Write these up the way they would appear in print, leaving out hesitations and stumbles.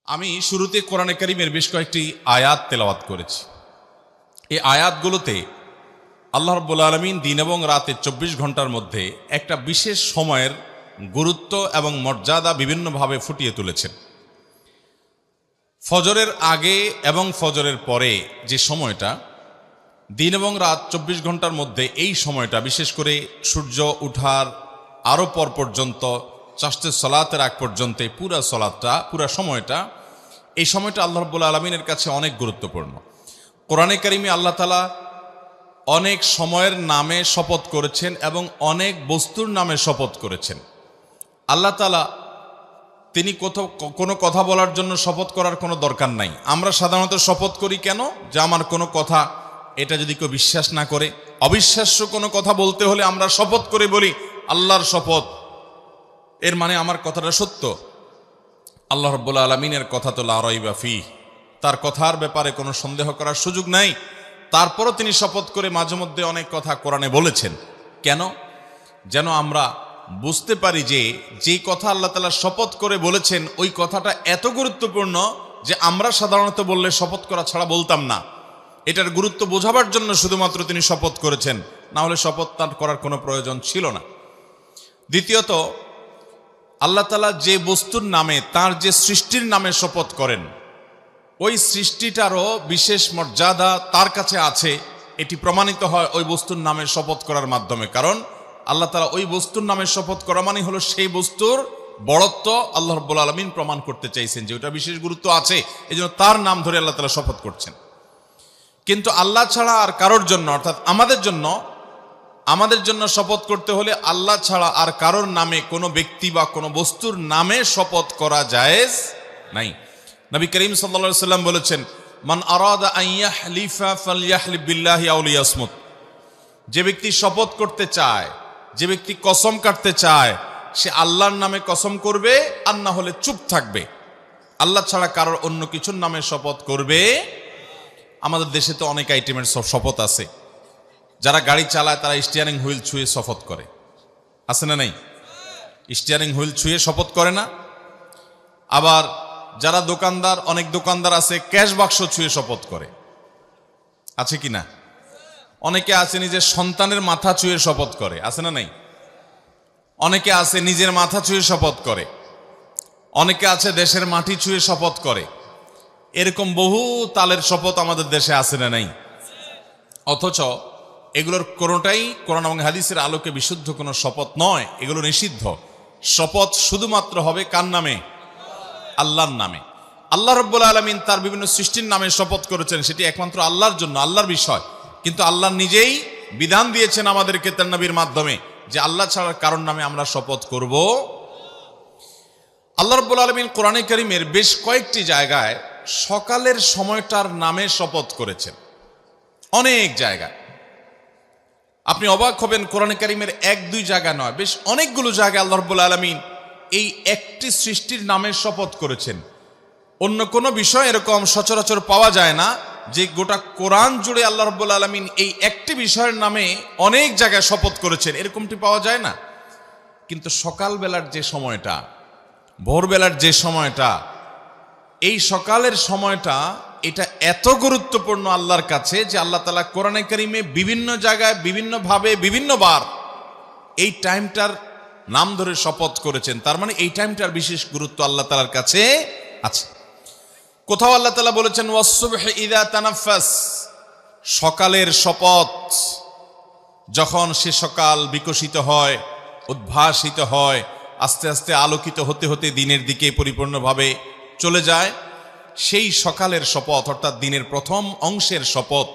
আমি শুরুতে কোরআনে কারীমের বেশ কয়েকটি আয়াত তেলাওয়াত করেছি। এই আয়াতগুলোতে আল্লাহ রাব্বুল আলামিন দিন এবং রাতে ২৪ ঘন্টার মধ্যে একটা বিশেষ সময়ের গুরুত্ব এবং মর্যাদা বিভিন্নভাবে ফুটিয়ে তুলেছেন। ফজরের আগে এবং ফজরের পরে যে সময়টা, দিন এবং রাত ২৪ ঘন্টার মধ্যে এই সময়টা, বিশেষ করে সূর্য উঠার আরও পর পর্যন্ত চাষতে সলাতের আগ পর্যন্ত পুরা সময়টা, এই সময়টা আল্লাহ রাব্বুল আলামিনের কাছে অনেক গুরুত্বপূর্ণ। কোরআনে কারীমে আল্লাহ তাআলা অনেক সময়ের নামে শপথ করেছেন এবং অনেক বস্তুর নামে শপথ করেছেন। আল্লাহ তাআলা তিনি কোনো কথা বলার জন্য শপথ করার কোনো দরকার নাই। আমরা সাধারণত শপথ করি কেন? যে আমার কোনো কথা এটা যদি কেউ বিশ্বাস না করে, অবিশ্বাস্য কোনো কথা বলতে হলে আমরা শপথ করে বলি আল্লাহর শপথ, এর মানে আমার কথাটা সত্য। আল্লাহ রাব্বুল আলামিনের কথা তো লা রাইবা ফিহ, তার কথার ব্যাপারে কোনো সন্দেহ করার সুযোগ নাই। তারপরও তিনি শপথ করে মাঝে মধ্যে অনেক কথা কোরআনে বলেছেন। কেন? যেন আমরা বুঝতে পারি যে যেই কথা আল্লাহ তাআলা শপথ করে বলেছেন ওই কথাটা এত গুরুত্বপূর্ণ যে আমরা সাধারণত বললে শপথ করা ছাড়া বলতাম না। এটার গুরুত্ব বোঝাবার জন্য শুধুমাত্র তিনি শপথ করেছেন, না হলে শপথ তার করার কোনো প্রয়োজন ছিল না। দ্বিতীয়ত, আল্লাহ তাআলা যে বস্তুর নামে, তার যে সৃষ্টির নামে শপথ করেন, ওই সৃষ্টিটারও বিশেষ মর্যাদা তার কাছে আছে। এটি প্রমাণিত হয় ওই বস্তুর নামে শপথ করার মাধ্যমে। কারণ আল্লাহ তাআলা ওই বস্তুর নামে শপথ করা মানে হলো সেই বস্তুর বড়ত্ব আল্লাহ রাব্বুল আলামিন প্রমাণ করতে চাইছেন যে ওটা বিশেষ গুরুত্ব আছে, এই জন্য তার নাম ধরে আল্লাহ তাআলা শপথ করছেন। কিন্তু আল্লাহ ছাড়া আর কারোর জন্য, অর্থাৎ আমাদের জন্য শপথ করতে হলে আল্লাহ ছাড়া আর কারোর নামে, কোনো ব্যক্তি বা কোনো বস্তুর নামে শপথ করা জায়েজ নাই। নবী করিম সাল্লাল্লাহু আলাইহি ওয়াসাল্লাম বলেছেন, মান আরাদা আন ইয়াহলিফা ফালইয়াহলিফ বিল্লাহি আও লিয়াসমুত। যে ব্যক্তি শপথ করতে চায়, যে ব্যক্তি কসম কাটতে চায়, সে আল্লাহর নামে কসম করবে, আর না হলে চুপ থাকবে। আল্লাহ ছাড়া কারোর অন্য কিছুর নামে শপথ করবে। আমাদের দেশে তো অনেক আইটেমের শপথ আছে। যারা গাড়ি চালায় তারা স্টিয়ারিং হুইল ছুঁয়ে শপথ করে, আছে না নাই? স্টিয়ারিং হুইল ছুঁয়ে শপথ করে না? আবার যারা দোকানদার, অনেক দোকানদার আছে ক্যাশ বাক্স ছুঁয়ে শপথ করে, আছে কি না? অনেকে আছে নিজের সন্তানের মাথা ছুঁয়ে শপথ করে, আছে না নাই? অনেকে আছে নিজের মাথা ছুঁয়ে শপথ করে, অনেকে আছে দেশের মাটি ছুঁয়ে শপথ করে। এরকম বহু তালের শপথ আমাদের দেশে আছে না নাই? অথচ এগুলোর কোনোটাই কোরআন এবং হাদিসের আলোকে বিশুদ্ধ কোনো শপথ নয়, এগুলো নিষিদ্ধ। শপথ শুধুমাত্র হবে কার নামে? আল্লাহর নামে। আল্লাহ রাব্বুল আলামিন তার বিভিন্ন সৃষ্টির নামে শপথ করেছেন, সেটি একমাত্র আল্লাহর জন্য, আল্লাহর বিষয়। কিন্তু আল্লাহ নিজেই বিধান দিয়েছেন আমাদেরকে তার নবীর মাধ্যমে যে আল্লাহ ছাড়া কারোর নামে আমরা শপথ করব। আল্লাহ রাব্বুল আলামিন কোরআনে কারীমের বেশ কয়েকটি জায়গায় সকালের সময়টার নামে শপথ করেছেন, অনেক জায়গায়। আপনি অবাক হবেন, কোরআনে কারীমের এক দুই জায়গা নয়, বেশ অনেকগুলো জায়গায় আল্লাহ রাব্বুল আলামিন এই একটি সৃষ্টির নামে শপথ করেছেন। অন্য কোনো বিষয় এরকম সচরাচর পাওয়া যায় না যে গোটা কোরআন জুড়ে আল্লাহ রাব্বুল আলামিন এই একটি বিষয়ের নামে অনেক জায়গায় শপথ করেছেন, এরকমটি পাওয়া যায় না। কিন্তু সকালবেলার যে সময়টা, ভোরবেলার যে সময়টা, এই সকালের সময়টা, এটা এত গুরুত্বপূর্ণ আল্লাহর কাছে যে আল্লাহ তাআলা কোরআনে কারীমে বিভিন্ন জায়গায়, বিভিন্নভাবে, বিভিন্নবার এই টাইমটার নাম ধরে শপথ করেছেন। তার মানে এই টাইমটার বিশেষ গুরুত্ব আল্লাহ তাআলার কাছে আছে। কোথাও আল্লাহ তাআলা বলেছেন ওয়াস-সুবহি ইযা তানাফাস, সকালের শপথ, যখন সে সকাল বিকশিত হয়, উদ্ভাসিত হয়, আস্তে আস্তে আলোকিত হতে হতে দিনের দিকে পরিপূর্ণভাবে চলে যায়, সেই সকালের শপথ, অর্থাৎ দিনের প্রথম অংশের শপথ।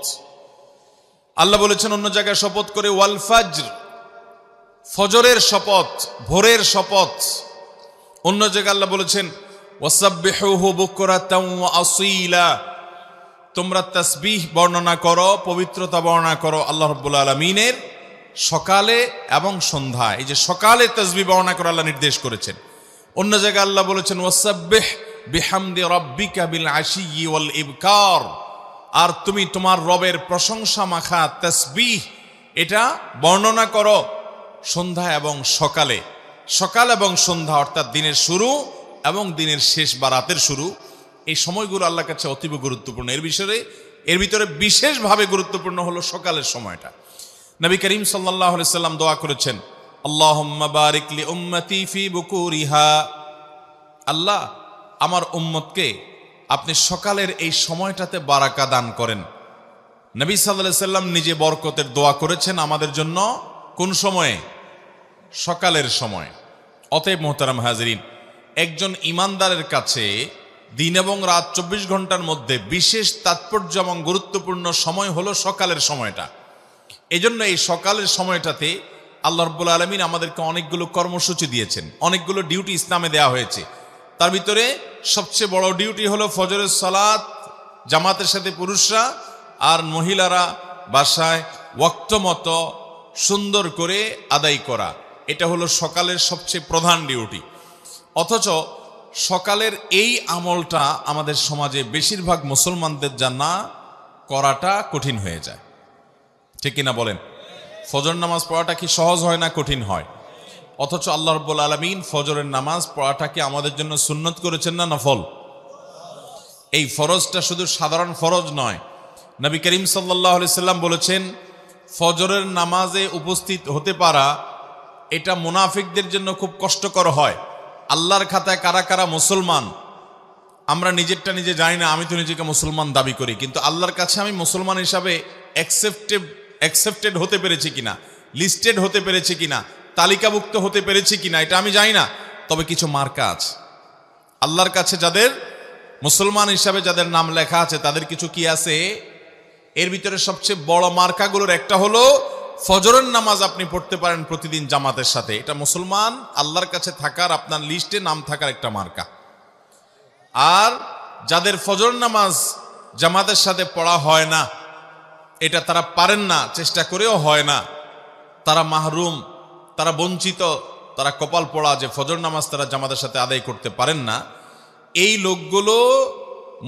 আল্লাহ বলেছেন অন্য জায়গায় শপথ করে ওয়াল ফাজর, ফজরের শপথ, ভোরের শপথ। অন্য জায়গায় আল্লাহ বলেছেন ওয়াসাব্বিহুহু বুকরাতাও ওয়া আসীলা, তোমরা তাসবিহ বর্ণনা করো, পবিত্রতা বর্ণনা করো আল্লাহ রাব্বুল আলামিনের সকালে এবং সন্ধ্যায়। এই যে সকালে তাসবিহ বর্ণনা করে আল্লাহ নির্দেশ করেছেন। অন্য জায়গায় আল্লাহ বলেছেন ওয়াসাব্বিহ বিহামদি রাব্বিকা বিল আশিয়্যি ওয়াল ইবকার, আর তুমি তোমার রবের প্রশংসা মাখা তাসবিহ এটা বর্ণনা করো সন্ধ্যা এবং সকালে। সকাল এবং সন্ধ্যা অর্থাৎ দিনের শুরু এবং দিনের শেষ বা রাতের শুরু, এই সময়গুলো আল্লাহর কাছে অতীব গুরুত্বপূর্ণ। এর ভিতরে বিশেষভাবে গুরুত্বপূর্ণ হলো সকালের সময়টা। নবী করিম সাল্লাল্লাহু আলাইহি সাল্লাম দোয়া করেছেন, আল্লাহুম্মা বারিক লি উম্মতি ফি বুকুরিহা, আল্লাহ আমার উম্মতকে আপনি সকালের এই সময়টাতে বারাকা দান করেন। নবী সাল্লাল্লাহু আলাইহি সাল্লাম নিজে বরকতের দোয়া করেছেন আমাদের জন্য কোন সময়ে? সকালের সময়। অতএব মোহতারাম হাজরিন, একজন ইমানদারের কাছে দিন এবং রাত 24 ঘন্টার মধ্যে বিশেষ তাৎপর্য এবং গুরুত্বপূর্ণ সময় হলো সকালের সময়টা। এজন্য এই সকালের সময়টাতে আল্লাহ রাব্বুল আলামিন আমাদেরকে অনেকগুলো কর্মসূচি দিয়েছেন, অনেকগুলো ডিউটি ইসলামে দেওয়া হয়েছে। তার ভিতরে সবচেয়ে বড় ডিউটি হলো ফজরের সালাত জামাতের সাথে পুরুষরা, আর মহিলারা বাসায় ওয়াক্ত মতো সুন্দর করে আদায় করা। এটা হলো সকালের সবচেয়ে প্রধান ডিউটি। অথচ সকালের এই আমলটা আমাদের সমাজে বেশিরভাগ মুসলমানদের জানা করাটা কঠিন হয়ে যায়, ঠিক কিনা বলেন? ফজর নামাজ পড়াটা কি সহজ হয় না কঠিন হয়? অথচ আল্লাহ রাব্বুল আলামিন ফজরের নামাজ পড়াটাকে আমাদের জন্য সুন্নত করেছেন না নফল? এই ফরজটা শুধু সাধারণ ফরজ নয়। নবী করিম সাল্লাল্লাহু আলাইহি সাল্লাম বলেছেন, ফজরের নামাজে উপস্থিত হতে পারা এটা মুনাফিকদের জন্য খুব কষ্টকর হয়। আল্লাহর খাতায় কারা কারা মুসলমান আমরা নিজেরটা নিজে জানি না। আমি তো নিজেকে মুসলমান দাবি করি, কিন্তু আল্লাহর কাছে আমি মুসলমান হিসাবে অ্যাকসেপ্টেড হতে পেরেছি কিনা, লিস্টেড হতে পেরেছি কিনা, তালিকাভুক্ত হতে পেরেছি কিনা এটা আমি জানি না। তবে কিছু মার্কা আছে আল্লাহর কাছে, যাদের মুসলমান হিসাবে যাদের নাম লেখা আছে তাদের কিছু কি আছে? এর ভিতরে সবচেয়ে বড় মার্কাগুলোর একটা হলো ফজরের নামাজ আপনি পড়তে পারেন প্রতিদিন জামাতের সাথে। এটা মুসলমান আল্লাহর কাছে থাকার, আপনার লিস্টে নাম থাকার একটা মার্কা। আর যাদের ফজর নামাজ জামাতের সাথে পড়া হয় না, এটা তারা পারেন না, চেষ্টা করেও হয় না, তারা মাহরুম, তারা বঞ্চিত, তারা কপাল পড়া যে ফজর নামাজ তারা জামাতের সাথে আদায় করতে পারেন না। এই লোকগুলো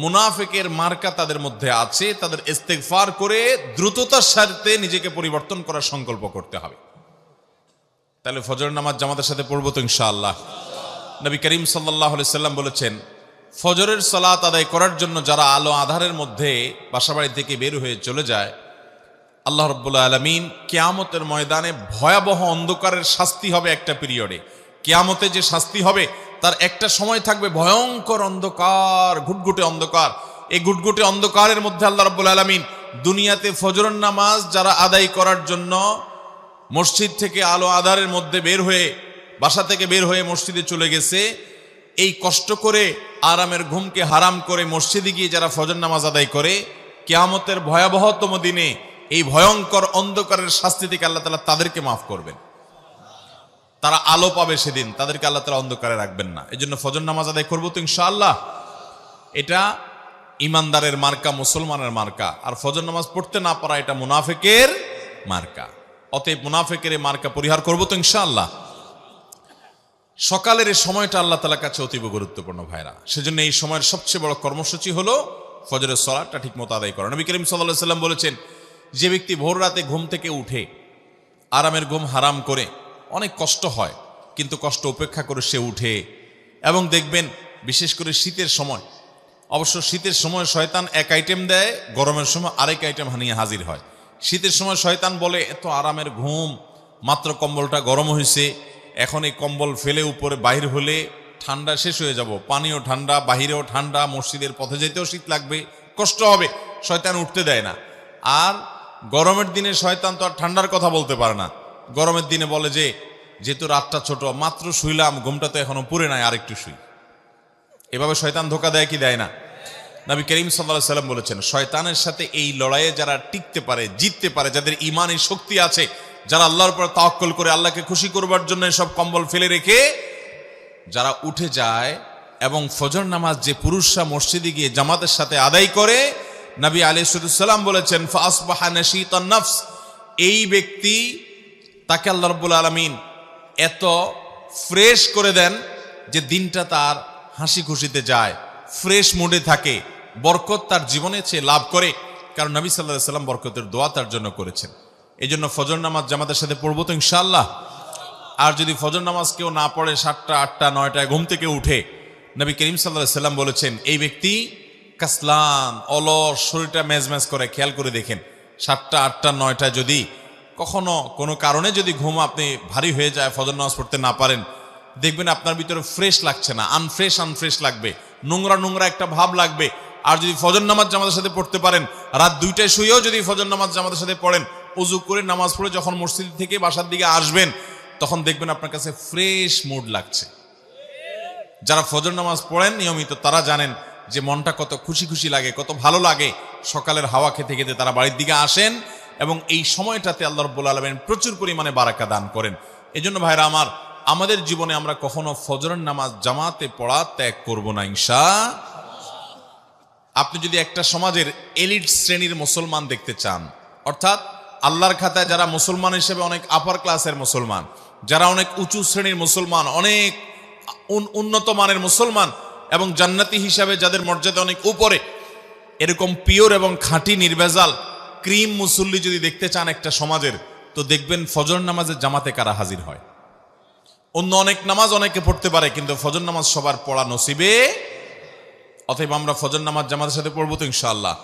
মুনাফিকের মার্কা তাদের মধ্যে আছে। তাদের ইস্তেগফার করে দ্রুততার সাথে নিজেকে পরিবর্তন করার সংকল্প করতে হবে। তাহলে ফজর নামাজ জামাতের সাথে পড়বো তো ইনশাআল্লাহ। নবী করিম সাল্লাল্লাহু আলাইহি সাল্লাম বলেছেন, ফজরের সালাত আদায় করার জন্য যারা আলো আধারের মধ্যে বাসাবাড়ি থেকে বের হয়ে চলে যায়, আল্লাহ রাব্বুল আলামিন কিয়ামতের ময়দানে ভয়াবহ অন্ধকারের শাস্তি হবে একটা পিরিয়ডে। কিয়ামতে যে শাস্তি হবে তার একটা সময় থাকবে ভয়ঙ্কর অন্ধকার, ঘুটঘুটে অন্ধকার। এই ঘুটঘুটে অন্ধকারের মধ্যে আল্লাহ রাব্বুল আলামিন দুনিয়াতে ফজরের নামাজ যারা আদায় করার জন্য মসজিদ থেকে আলো আধারের মধ্যে বের হয়ে, বাসা থেকে বের হয়ে মসজিদে চলে গেছে, এই কষ্ট করে আরামের ঘুমকে হারাম করে মসজিদে গিয়ে যারা ফজর নামাজ আদায় করে, কিয়ামতের ভয়াবহতম দিনে এই ভয়ঙ্কর অন্ধকারের শাস্তি থেকে আল্লাহ তাআলা তাদেরকে মাফ করবেন। তারা আলো পাবে সেদিন, তাদেরকে আল্লাহ তাআলা অন্ধকারে রাখবেন না। এই জন্য ফজর নামাজ আদায় করবো তো ইনশাআল্লাহ। এটা ইমানদারের মার্কা, মুসলমানের মার্কা। আর ফজর নামাজ পড়তে না পারা এটা মুনাফিকের মার্কা। অতএব মুনাফিকের মার্কা পরিহার করবো তো ইনশাআল্লাহ। সকালের এই সময়টা আল্লাহ তাআলার কাছে অতীব গুরুত্বপূর্ণ ভাইরা। সেজন্য এই সময়ের সবচেয়ে বড় কর্মসূচি হলো ফজরের সালাতটা ঠিক মতো আদায় করা। নবী করিম সাল্লাল্লাহু আলাইহি সাল্লাম বলেছেন, যে ব্যক্তি ভোর রাতে ঘুম থেকে উঠে আরামের ঘুম হারাম করে, অনেক কষ্ট হয় কিন্তু কষ্ট উপেক্ষা করে সে উঠে, এবং দেখবেন বিশেষ করে শীতের সময়, অবশ্য শীতের সময় শয়তান এক আইটেম দেয়, গরমের সময় আরেক আইটেম নিয়ে হাজির হয়। শীতের সময় শয়তান বলে, এত আরামের ঘুম, মাত্র কম্বলটা গরম হয়েছে, এখন এই কম্বল ফেলে উপরে বাহির হলে ঠান্ডা শেষ হয়ে যাব, পানিও ঠান্ডা, বাহিরেও ঠান্ডা, মসজিদের পথে যেতেও শীত লাগবে, কষ্ট হবে, শয়তান উঠতে দেয় না। আর গরমের দিনে শয়তান তো আর ঠান্ডার কথা বলতে পারে না। গরমের দিনে বলে যে, যেহেতু রাতটা ছোট, মাত্র শুইলাম, ঘুমটা তো এখনো পুরে নাই, আরেকটু শুই। এভাবে শয়তান ধোকা দেয় কি দেয় না? নবী করিম সাল্লাল্লাহু আলাইহি সাল্লাম বলেছেন, শয়তানের সাথে এই লড়াইয়ে যারা টিকতে পারে, জিততে পারে, যাদের ঈমানের শক্তি আছে, যারা আল্লাহর উপর তাওয়াক্কুল করে আল্লাহকে খুশি করবার জন্য সব কম্বল ফেলে রেখে যারা উঠে যায়, এবং ফজর নামাজ যে পুরুষরা মসজিদে গিয়ে জামাতের সাথে আদায় করে, নবী আলাইহিস সালাম বলেছেন, ফাসবাহা নাশীতান নফস, এই ব্যক্তি তাকে আল্লাহ রাব্বুল আলামিন এত ফ্রেশ করে দেন যে দিনটা তার হাসি খুশিতে যায়, ফ্রেশ মুডে থাকে, বরকত তার জীবনে চেয়ে লাভ করে। কারণ নবী সাল্লাল্লাহু আলাইহি সাল্লাম বরকতের দোয়া তার জন্য করেছেন। এই জন্য ফজর নামাজ জামাতের সাথে পড়বো তো ইনশাআল্লাহ। আর যদি ফজর নামাজ কেউ না পড়ে, 7টা 8টা 9টায় ঘুম থেকে উঠে, নবী করিম সাল্লাল্লাহু আলাইহি সাল্লাম বলেছেন, এই ব্যক্তি কাসলান, অলস, শরীরটা মেজমেজ করে। খেয়াল করে দেখেন, 7টা 8টা 9টা যদি কখনো কোনো কারণে যদি ঘুম আপনি ভারী হয়ে যায়, ফজর নামাজ পড়তে না পারেন, দেখবেন আপনার ভিতরে ফ্রেশ লাগছে না, আনফ্রেশ লাগবে, নোংরা একটা ভাব লাগবে। আর যদি ফজর নামাজ জামাতের সাথে পড়তে পারেন, রাত 2টায় শুয়েও যদি ফজর নামাজ জামাতের সাথে পড়েন, ওযু করে নামাজ পড়ে যখন মসজিদ থেকে বাসার দিকে আসবেন, তখন দেখবেন আপনার কাছে ফ্রেশ মুড লাগছে। যারা ফজর নামাজ পড়েন নিয়মিত তারা জানেন যে মনটা কত খুশি লাগে, কত ভালো লাগে। সকালের হাওয়া খেতে খেতে তারা বাড়ির দিকে আসেন এবং এই সময়টাতে আল্লাহ রাব্বুল আলামিন প্রচুর পরিমাণে বারাকা দান করেন। এজন্য ভাইরা আমার, আমাদের জীবনে আমরা কখনো ফজরের নামাজ জামাতে পড়া ত্যাগ করব না ইনশাআল্লাহ। আপনি যদি একটা সমাজের এলিট শ্রেণীর মুসলমান দেখতে চান, অর্থাৎ আল্লাহর খাতায় যারা মুসলমান হিসেবে অনেক আপার ক্লাসের মুসলমান, যারা অনেক উঁচু শ্রেণীর মুসলমান, অনেক উন্নত মানের মুসলমান এবং জান্নাতি হিসাবে যাদের মর্যাদা অনেক উপরে, এরকম পিওর এবং খাঁটি নির্ভেজাল ক্রিম মুসল্লি যদি দেখতে চান একটা সমাজের, তো দেখবেন ফজর নামাজের জামাতে কারা হাজির হয়। অন্য অনেক নামাজ অনেকে পড়তে পারে, কিন্তু ফজর নামাজ সবার পড়া নসিবে। অতএব আমরা ফজর নামাজ জামাতের সাথে পড়বো তো ইনশাআল্লাহ।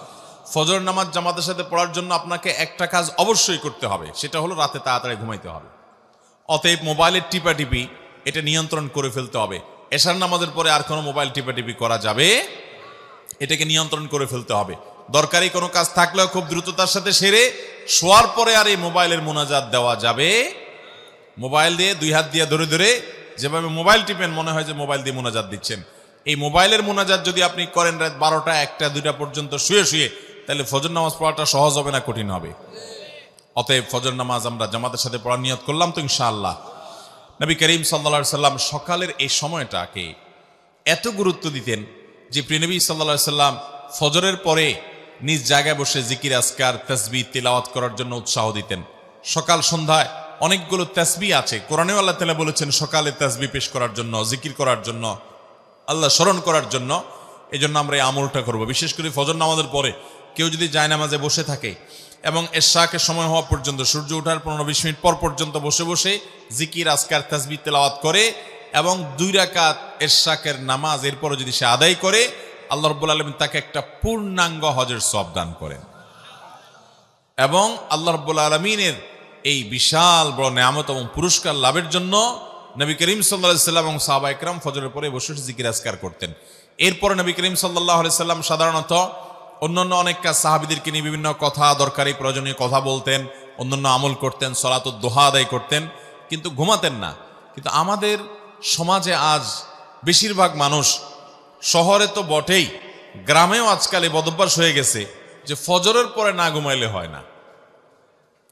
ফজর নামাজ জামাতের সাথে পড়ার জন্য আপনাকে একটা কাজ অবশ্যই করতে হবে, সেটা হলো রাতে তাড়াতাড়ি ঘুমাইতে হবে। অতএব মোবাইলের টিপাটিপি এটা নিয়ন্ত্রণ করে ফেলতে হবে। এশার নামাজের পরে আর কোনো মোবাইল টিপাটিপি করা যাবে, এটাকে নিয়ন্ত্রণ করে ফেলতে হবে। দরকারি কোনো কাজ থাকলেও খুব দ্রুততার সাথে সেরে শোয়ার পরে আর এই মোবাইলের মুনাজাত দেওয়া যাবে। মোবাইল দিয়ে 2 হাত দিয়ে ধরে ধরে যেভাবে মোবাইল টিপেন, মনে হয় যে মোবাইল দিয়ে মুনাজাত দিচ্ছেন। এই মোবাইলের মুনাজাত যদি আপনি করেন রাত 12টা 1টা 2টা পর্যন্ত শুয়ে, তাহলে ফজর নামাজ পড়াটা সহজ হবে না কঠিন হবে? অতএব ফজর নামাজ আমরা জামাতের সাথে পড়ার নিয়ত করলাম তো ইনশাআল্লাহ। নবী করিম সাল্লাল্লাহু আলাইহি সাল্লাম সকালের এই সময়টাকে এত গুরুত্ব দিতেন যে প্রিয়নবী সাল্লাল্লাহু আলাইহি সাল্লাম ফজরের পরে নিজ জায়গায় বসে জিকির আজকার তাসবিহ তিলাওয়াত করার জন্য উৎসাহ দিতেন। সকাল সন্ধ্যায় অনেকগুলো তাসবিহ আছে, কোরআনেও আল্লাহ তাআলা বলেছেন সকালে তাসবিহ পেশ করার জন্য, জিকির করার জন্য, আল্লাহ স্মরণ করার জন্য। এই জন্য আমরা এই আমলটা করব। বিশেষ করে ফজর নামাজের পরে কেউ যদি জায়নামাজে বসে থাকে এবং এশাকের সময় হওয়া পর্যন্ত, সূর্য ওঠার 15-20 মিনিট পর পর্যন্ত বসে বসে জিকির আজকার তাসবিহ তেলাওয়াত করে এবং 2 রাকাত এশাকের নামাজ এরপরে যদি সে আদায় করে, আল্লাহ রাব্বুল আলামিন তাকে একটা পূর্ণাঙ্গ হজের সওয়াব দান করেন। এবং আল্লাহ রাব্বুল আলামিনের এই বিশাল বড় নেয়ামত এবং পুরস্কার লাভের জন্য নবী করিম সাল্লাল্লাহু আলাইহি সাল্লাম এবং সাহাবায়ে কেরাম ফজরের পরে বসে জিকির আজকার করতেন। এরপরে নবী করিম সাল্লাল্লাহু আলাইহি সাল্লাম সাধারণত অন্যান্য অনেক কাজ, সাহাবীদেরকে নিয়ে বিভিন্ন কথা, দরকারি প্রয়োজনীয় কথা বলতেন, অন্যান্য আমল করতেন, সালাতুদ দুহা আদায় করতেন, কিন্তু ঘুমাতেন না। কিন্তু আমাদের সমাজে আজ বেশিরভাগ মানুষ, শহরে তো বটেই, গ্রামেও আজকাল এই বদভ্যাস হয়ে গেছে যে ফজরের পরে না ঘুমাইলে হয় না।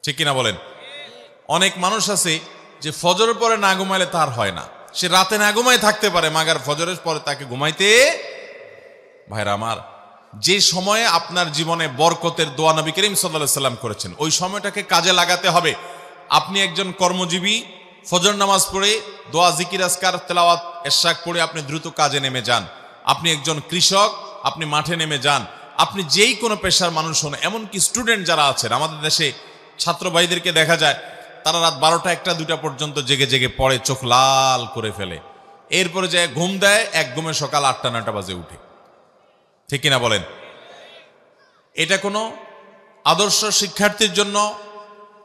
ঠিক কিনা বলেন? অনেক মানুষ আছে যে ফজরের পরে না ঘুমাইলে তার হয় না। সে রাতে না ঘুমাই থাকতে পারে, মাগার ফজরের পরে তাকে ঘুমাইতে। ভাইরা আমার, যে সময়ে আপনার জীবনে বরকতের দোয়া নবী করিম সাল্লাল্লাহু আলাইহি সাল্লাম করেছেন, ওই সময়টাকে কাজে লাগাতে হবে। আপনি একজন কর্মজীবী, ফজর নামাজ পড়ে দোয়া জিকির আজকার তেলাওয়াত এশাক পড়ে আপনি দ্রুত কাজে নেমে যান। আপনি একজন কৃষক, আপনি মাঠে নেমে যান। আপনি যেই কোনো পেশার মানুষ হন, এমনকি স্টুডেন্ট যারা আছেন, আমাদের দেশে ছাত্র ভাইদেরকে দেখা যায় তারা রাত 12টা 1টা 2টা পর্যন্ত জেগে জেগে পড়ে, চোখ লাল করে ফেলে, এরপরে যায় ঘুম দেয়, এক ঘুমে সকাল 8টা 9টা বাজে উঠে। ঠিক কিনা বলেন? এটা কোনো আদর্শ শিক্ষার্থীর জন্য,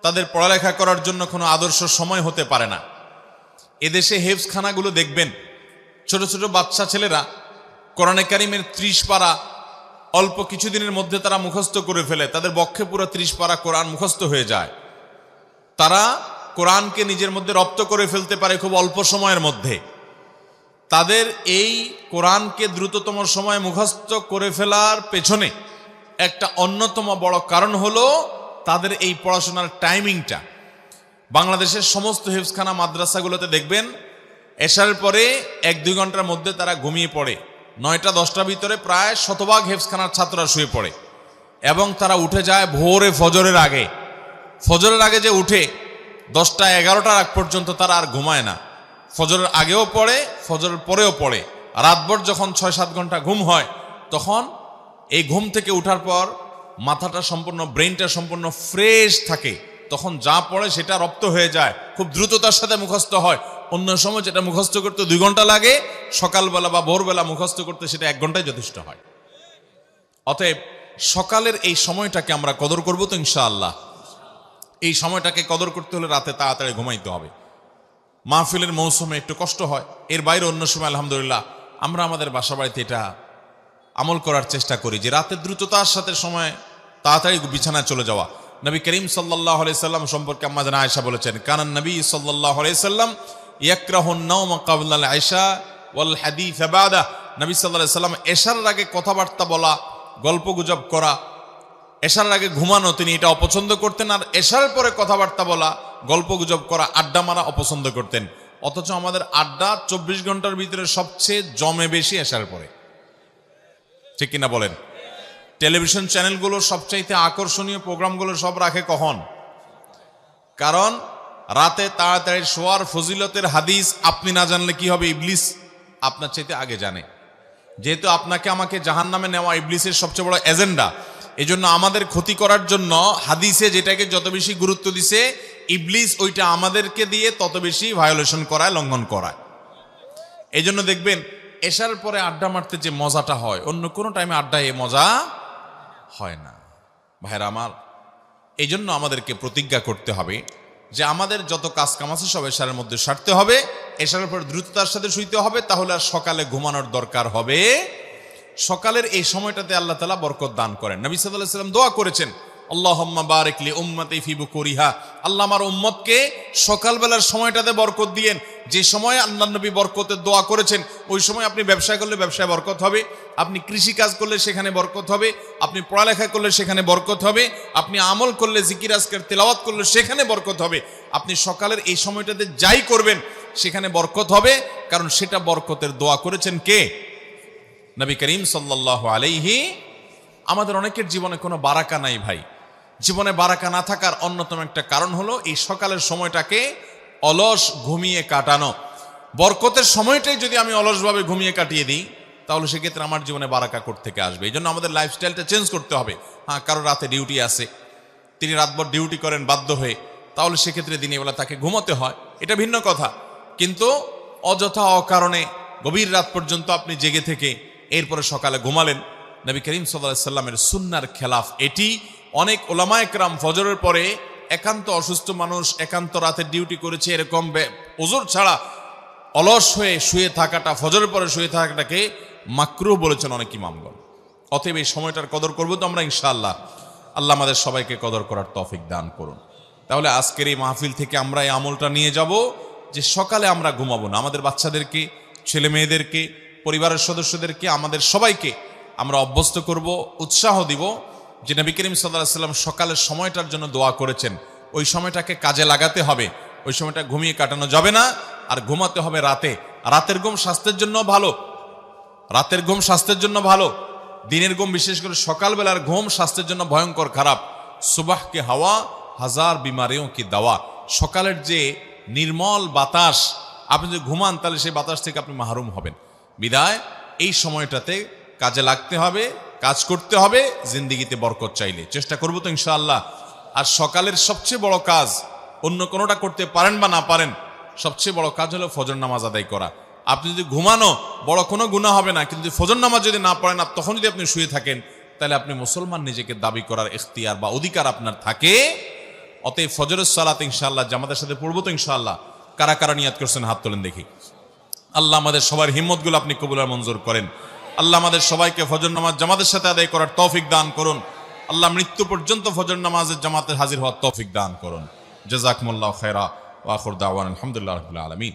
তাদের পড়ালেখা করার জন্য কোনো আদর্শ সময় হতে পারে না। এদেশে হেফজখানাগুলো দেখবেন, ছোট ছোট বাচ্চা ছেলেরা কোরআনে কারিমের 30 পারা অল্প কিছুদিনের মধ্যে তারা মুখস্থ করে ফেলে। তাদের বক্ষে পুরো 30 পারা কোরআন মুখস্থ হয়ে যায়। তারা কোরআনকে নিজের মধ্যে রপ্ত করে ফেলতে পারে খুব অল্প সময়ের মধ্যে। তাদের এই কোরআনকে দ্রুততম সময়ে মুখস্থ করে ফেলার পেছনে একটা অন্যতম বড় কারণ হলো তাদের এই পড়াশোনার টাইমিংটা। বাংলাদেশের সমস্ত হেফজখানা মাদ্রাসাগুলোতে দেখবেন এশারের পরে 1-2 ঘন্টার মধ্যে তারা ঘুমিয়ে পড়ে। 9টা 10টার ভিতরে প্রায় শতভাগ হেফজখানার ছাত্ররা শুয়ে পড়ে এবং তারা উঠে যায় ভোরে ফজরের আগে। ফজরের আগে যে উঠে 10টা 11টার আগ পর্যন্ত তারা আর ঘুমায় না। ফজরের আগেও পড়ে, ফজরের পরেও পড়ে। রাতভর যখন 6-7 ঘন্টা ঘুম হয়, তখন এই ঘুম থেকে উঠার পর মাথাটা সম্পূর্ণ, ব্রেইনটা সম্পূর্ণ ফ্রেশ থাকে। তখন যা পড়ে সেটা রপ্ত হয়ে যায়, খুব দ্রুততার সাথে মুখস্থ হয়, অন্য সময় যেটা মুখস্থ করতে 2 ঘন্টা লাগে, সকালবেলা বা ভোরবেলা মুখস্থ করতে সেটা 1 ঘন্টায় যথেষ্ট হয়। অতএব সকালের এই সময়টাকে আমরা কদর করব তো ইনশাআল্লাহ। এই সময়টাকে কদর করতে হলে রাতে তাড়াতাড়ি ঘুমাইতে হবে। মাহফিলের মৌসুমে একটু কষ্ট হয়, এর বাইরে অন্য সময় আলহামদুলিল্লাহ আমরা আমাদের বাসা বাড়িতে এটা আমল করার চেষ্টা করি যে রাতে দ্রুততার সাথে সময় তাড়াতাড়ি বিছানায় চলে যাওয়া। নবী করিম সাল্লাল্লাহু আলাইহি সাল্লাম সম্পর্কে আম্মা জানা আয়েশা বলেছেন, কানান নবী সাল্লাল্লাহু আলাইহি সাল্লাম ইয়াকরাহুন নাওমা ক্বাবলা আল আয়েশা ওয়াল হাদিস বাদা। নবী সাল্লাল্লাহু আলাইহি সাল্লাম এশার আগে কথাবার্তা বলা, গল্পগুজব করা, এশার আগে ঘুমানো তিনি এটা অপছন্দ করতেন, আর এশার পরে কথাবার্তা বলা, গল্পগুজব করা, আড্ডা মারা অপছন্দ করতেন। অথচ আমাদের আড্ডা 24 ঘন্টার ভিতরে সবচেয়ে জমে বেশি এশার পরে, ঠিক কিনা বলেন? টেলিভিশন চ্যানেলগুলো সবচাইতে আকর্ষণীয় প্রোগ্রামগুলো সব রাখে কখন? কারণ রাতে তাড়াতাড়ি শোয়ার ফজিলতের হাদিস আপনি না জানলে কি হবে, ইবলিস আপনার চাইতে আগে জানে। যেহেতু আপনাকে আমাকে জাহান্নামে নেওয়া ইবলিসের সবচেয়ে বড় এজেন্ডা, এই জন্য আমাদের ক্ষতি করার জন্য হাদিসে যেটাকে যত বেশি গুরুত্ব দিছে, ইবলিস ওইটা আমাদেরকে দিয়ে তত বেশি ভায়োলেশন করায়, লঙ্ঘন করায়। এই জন্য দেখবেন এশার পরে আড্ডা মারতে যে মজাটা হয়, অন্য কোনো টাইমে আড্ডায় এ মজা হয় না। ভাইরা আমার, এই জন্য আমাদেরকে প্রতিজ্ঞা করতে হবে যে আমাদের যত কাজ কাম আছে সব এশারের মধ্যে সারতে হবে, এশারের পর দ্রুততার সাথে শুইতে হবে, তাহলে আর সকালে ঘুমানোর দরকার হবে। সকালের এই সময়টাতে আল্লাহ তাআলা বরকত দান করেন। নবী সাল্লাল্লাহু আলাইহি ওয়াসাল্লাম দোয়া করেছেন, আল্লাহুম্মা বারিক লি উম্মতি ফি বুকুরিহা, আল্লাহ আমার উম্মতকে সকালবেলার সময়টাতে বরকত দিয়েন। যে সময় আল্লাহ নবী বরকতের দোয়া করেছেন, ওই সময় আপনি ব্যবসা করলে ব্যবসায় বরকত হবে, আপনি কৃষি কাজ করলে সেখানে বরকত হবে, আপনি পড়ালেখা করলে সেখানে বরকত হবে, আপনি আমল করলে, জিকির আজকার তেলাওয়াত করলে সেখানে বরকত হবে। আপনি সকালের এই সময়টাতে যাই করবেন সেখানে বরকত হবে, কারণ সেটা বরকতের দোয়া করেছেন কে? নবী করিম সাল্লাল্লাহু আলাইহি। আমাদের অনেকের জীবনে কোনো বারাকা নাই ভাই। জীবনে বারাকা না থাকার অন্যতম একটা কারণ হলো এই সকালের সময়টাকে অলস ঘুমিয়ে কাটানো। বরকতের সময়টাই যদি আমি অলসভাবে ঘুমিয়ে কাটিয়ে দিই, তাহলে সেক্ষেত্রে আমার জীবনে বারাকা কোথা থেকে আসবে? এই জন্য আমাদের লাইফস্টাইলটা চেঞ্জ করতে হবে। হ্যাঁ, কারো রাতে ডিউটি আছে, তিনি রাতভর ডিউটি করেন বাধ্য হয়ে, তাহলে সেক্ষেত্রে দিনের বেলা তাকে ঘুমোতে হয়, এটা ভিন্ন কথা। কিন্তু অযথা অকারণে গভীর রাত পর্যন্ত আপনি জেগে থেকে এরপরে সকালে ঘুমালেন, নবী করিম সাল্লাল্লাহু আলাইহি সাল্লামের সুন্নাহর খেলাফ এটি। অনেক ওলামায়ে কেরাম ফজরের পরে একান্ত অসুস্থ মানুষ, একান্ত রাতের ডিউটি করেছে, এরকম ওযর ছাড়া অলস হয়ে শুয়ে থাকাটা, ফজরের পরে শুয়ে থাকাটাকে মাকরুহ বলেছেন অনেক ইমামগণ। অতএব এই সময়টার কদর করবো তো আমরা ইনশাআল্লাহ। আল্লাহ আমাদের সবাইকে কদর করার তৌফিক দান করুন। তাহলে আজকের এই মাহফিল থেকে আমরা এই আমলটা নিয়ে যাব যে সকালে আমরা ঘুমাবো না। আমাদের বাচ্চাদেরকে, ছেলে মেয়েদেরকে, পরিবারের সদস্যদেরকে, আমাদের সবাইকে আমরা অভ্যস্ত করব, উৎসাহ দিব যে নবী করিম সাল্লাল্লাহু আলাইহি ওয়াসাল্লাম সকালের সময়টার জন্য দোয়া করেছেন, ওই সময়টাকে কাজে লাগাতে হবে। ওই সময়টা ঘুমিয়ে কাটানো যাবে না, আর ঘুমাতে হবে রাতে। রাতের ঘুম স্বাস্থ্যের জন্য ভালো, রাতের ঘুম স্বাস্থ্যের জন্য ভালো। দিনের ঘুম, বিশেষ করে সকালবেলার ঘুম স্বাস্থ্যের জন্য ভয়ঙ্কর খারাপ। সুবাহ কে হাওয়া হাজার বিমারিও কি দাওয়া। সকালের যে নির্মল বাতাস, আপনি যদি ঘুমান তাহলে সেই বাতাস থেকে আপনি মাহরুম হবেন। বিদায় এই সময়টাতে কাজে লাগতে হবে, কাজ করতে হবে, জিন্দেগিতে বরকত চাইলে চেষ্টা করবো তো ইনশাআল্লাহ। আর সকালের সবচেয়ে বড় কাজ, অন্য কোনোটা করতে পারেন বা না পারেন, সবচেয়ে বড় কাজ হলো ফজর নামাজ আদায় করা। আপনি যদি ঘুমানো বড় কোনো গুনাহ হবে না, কিন্তু ফজর নামাজ যদি না পড়েন আর তখন যদি আপনি শুয়ে থাকেন, তাহলে আপনি মুসলমান নিজেকে দাবি করার ইখতিয়ার বা অধিকার আপনার থাকে। অতএব ফজরের সালাত ইনশাআল্লাহ জামাতের সাথে পড়বো তো ইনশাআল্লাহ। কারা কারা নিয়াত করছেন হাত তোলেন দেখি। আল্লাহ আমাদের সবার হিম্মতগুলো আপনি কবুল আর মঞ্জুর করেন। আল্লাহ আমাদের সবাইকে ফজর নামাজ জামাতের সাথে আদায় করার তৌফিক দান করুন। আল্লাহ মৃত্যু পর্যন্ত ফজর নামাজের জামাতে হাজির হওয়ার তৌফিক দান করুন। জাযাকুমুল্লাহু খায়রা ওয়া আখিরু দাওয়ানা আলহামদুলিল্লাহি রাব্বিল আলামিন।